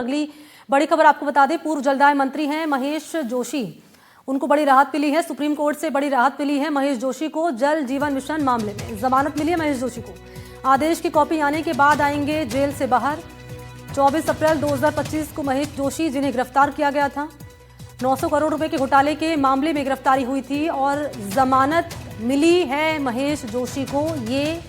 अगली बड़ी खबर आपको बता दें, पूर्व जलदाय मंत्री हैं महेश जोशी, उनको बड़ी राहत मिली है। सुप्रीम कोर्ट से बड़ी राहत मिली है महेश जोशी को। जल जीवन मिशन मामले में जमानत मिली है महेश जोशी को। आदेश की कॉपी आने के बाद आएंगे जेल से बाहर। 24 अप्रैल 2025 को महेश जोशी, जिन्हें गिरफ्तार किया गया था, 900 करोड़ रुपए के घोटाले के मामले में गिरफ्तारी हुई थी और जमानत मिली है महेश जोशी को। ये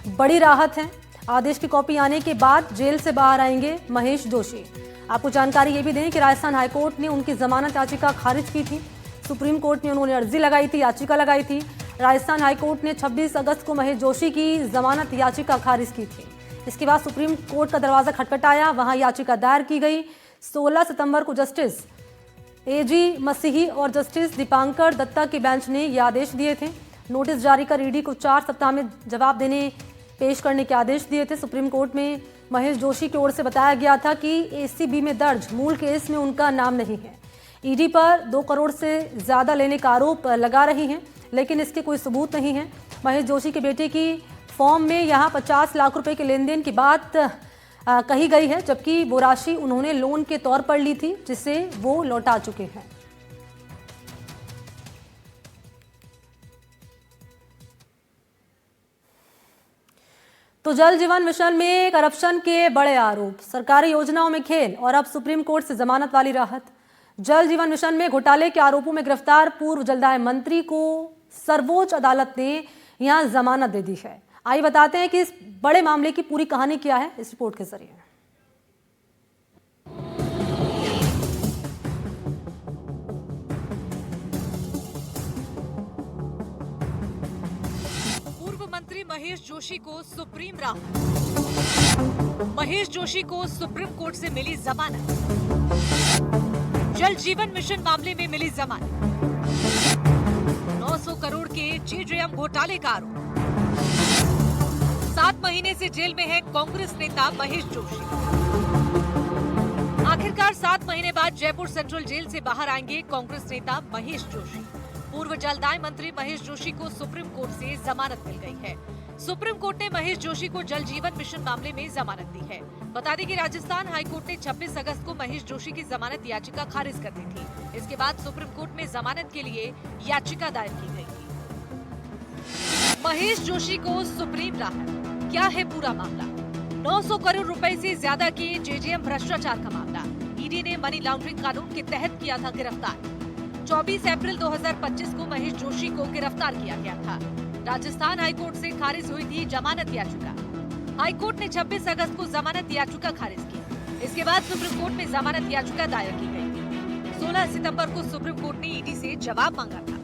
बड़ी राहत है। आदेश की कॉपी आने के बाद जेल से बाहर आएंगे महेश जोशी। आपको जानकारी ये भी दें कि राजस्थान हाईकोर्ट ने उनकी जमानत याचिका खारिज की थी। सुप्रीम कोर्ट में उन्होंने अर्जी लगाई थी, याचिका लगाई थी। राजस्थान हाईकोर्ट ने 26 अगस्त को महेश जोशी की जमानत याचिका खारिज की थी। इसके बाद सुप्रीम कोर्ट का दरवाजा खटखटाया, वहां याचिका दायर की गई। 16 सितंबर को जस्टिस एजी मसीही और जस्टिस दीपांकर दत्ता की बेंच ने ये आदेश दिए थे। नोटिस जारी कर ईडी को 4 सप्ताह में जवाब पेश करने के आदेश दिए थे। सुप्रीम कोर्ट में महेश जोशी की ओर से बताया गया था कि एसीबी में दर्ज मूल केस में उनका नाम नहीं है। ईडी पर 2 करोड़ से ज्यादा लेने का आरोप लगा रही हैं, लेकिन इसके कोई सबूत नहीं है। महेश जोशी के बेटे की फॉर्म में यहां 50 लाख रुपए के लेन देन की बात कही गई है, जबकि वो राशि उन्होंने लोन के तौर पर ली थी, जिसे वो लौटा चुके हैं। तो जल जीवन मिशन में करप्शन के बड़े आरोप, सरकारी योजनाओं में खेल और अब सुप्रीम कोर्ट से जमानत वाली राहत। जल जीवन मिशन में घोटाले के आरोपों में गिरफ्तार पूर्व जलदाय मंत्री को सर्वोच्च अदालत ने यहां जमानत दे दी है। आइए बताते हैं कि इस बड़े मामले की पूरी कहानी क्या है इस रिपोर्ट के जरिए। मंत्री महेश जोशी को सुप्रीम राहत। महेश जोशी को सुप्रीम कोर्ट से मिली जमानत। जल जीवन मिशन मामले में मिली जमानत। 900 करोड़ के जेजेएम घोटाले का आरोप। 7 महीने से जेल में है कांग्रेस नेता महेश जोशी। आखिरकार 7 महीने बाद जयपुर सेंट्रल जेल से बाहर आएंगे कांग्रेस नेता महेश जोशी। पूर्व जलदाय मंत्री महेश जोशी को सुप्रीम कोर्ट से जमानत मिल गई है। सुप्रीम कोर्ट ने महेश जोशी को जल जीवन मिशन मामले में जमानत दी है। बता दें कि राजस्थान हाईकोर्ट ने 26 अगस्त को महेश जोशी की जमानत याचिका खारिज कर दी थी। इसके बाद सुप्रीम कोर्ट में जमानत के लिए याचिका दायर की गई थी। महेश जोशी को सुप्रीम राहत। क्या है पूरा मामला? 900 करोड़ रुपए से ज्यादा के जेजेएम भ्रष्टाचार का मामला। ईडी ने मनी लॉन्ड्रिंग कानून के तहत किया था गिरफ्तार। 24 अप्रैल 2025 को महेश जोशी को गिरफ्तार किया गया था। राजस्थान हाईकोर्ट से खारिज हुई थी जमानत याचिका। हाईकोर्ट ने 26 अगस्त को जमानत याचिका खारिज की। इसके बाद सुप्रीम कोर्ट में जमानत याचिका दायर की गई। 16 सितंबर को सुप्रीम कोर्ट ने ईडी से जवाब मांगा था।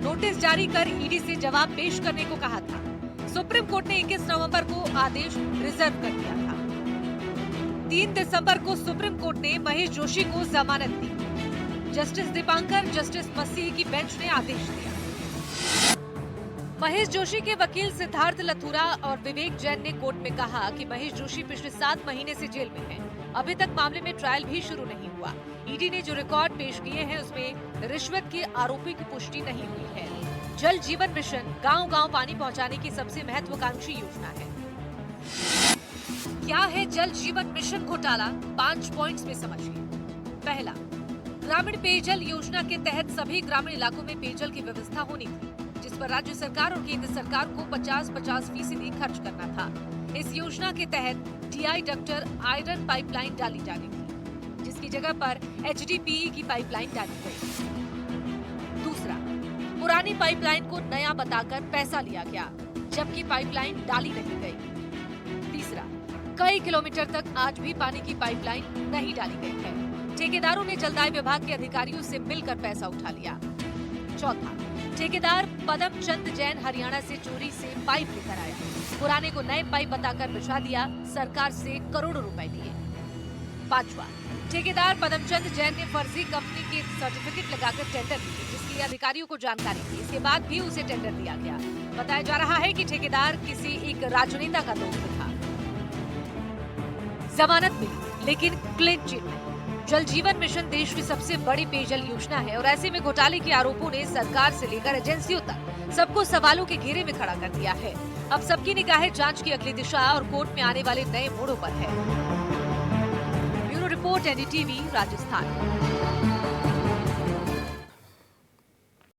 नोटिस जारी कर ईडी से जवाब पेश करने को कहा था। सुप्रीम कोर्ट ने 21 नवंबर को आदेश रिजर्व कर दिया था। 3 दिसंबर को सुप्रीम कोर्ट ने महेश जोशी को जमानत दी। जस्टिस दीपांकर, जस्टिस मसीह की बेंच ने आदेश दिया। महेश जोशी के वकील सिद्धार्थ लथुरा और विवेक जैन ने कोर्ट में कहा कि महेश जोशी पिछले 7 महीने से जेल में हैं। अभी तक मामले में ट्रायल भी शुरू नहीं हुआ। ईडी ने जो रिकॉर्ड पेश किए हैं उसमें रिश्वत के आरोपी की पुष्टि नहीं हुई है। जल जीवन मिशन गांव-गांव पानी पहुंचाने की सबसे महत्वाकांक्षी योजना है। क्या है जल जीवन मिशन घोटाला? 5 पॉइंट्स में समझिए। पहला, ग्रामीण पेयजल योजना के तहत सभी ग्रामीण इलाकों में पेयजल की व्यवस्था होनी थी, जिस पर राज्य सरकार और केंद्र सरकार को 50-50% खर्च करना था। इस योजना के तहत टीआई डक्टर आयरन पाइपलाइन डाली जानी थी, जिसकी जगह पर एचडीपीई की पाइपलाइन डाली गई। दूसरा, पुरानी पाइपलाइन को नया बताकर पैसा लिया गया, जबकि पाइपलाइन डाली नहीं गई। तीसरा, कई किलोमीटर तक आज भी पानी की पाइपलाइन नहीं डाली गई है। ठेकेदारों ने जलदाय विभाग के अधिकारियों से मिलकर पैसा उठा लिया। चौथा, ठेकेदार पदम चंद जैन हरियाणा से चोरी से पाइप लेकर आया, पुराने को नए पाइप बताकर बिछा दिया, सरकार से करोड़ों रुपए लिए। पांचवा, ठेकेदार पदम चंद जैन ने फर्जी कंपनी के सर्टिफिकेट लगाकर टेंडर दिए, जिसकी अधिकारियों को जानकारी थी। इसके बाद भी उसे टेंडर दिया गया। बताया जा रहा है कि ठेकेदार किसी एक राजनेता का दोस्त था। जमानत मिली, लेकिन क्लीन चिट। जल जीवन मिशन देश की सबसे बड़ी पेयजल योजना है और ऐसे में घोटाले के आरोपों ने सरकार से लेकर एजेंसियों तक सबको सवालों के घेरे में खड़ा कर दिया है। अब सबकी निगाहें जांच की अगली दिशा और कोर्ट में आने वाले नए मोड़ों पर है। Bureau report. Report NDTV Rajasthan.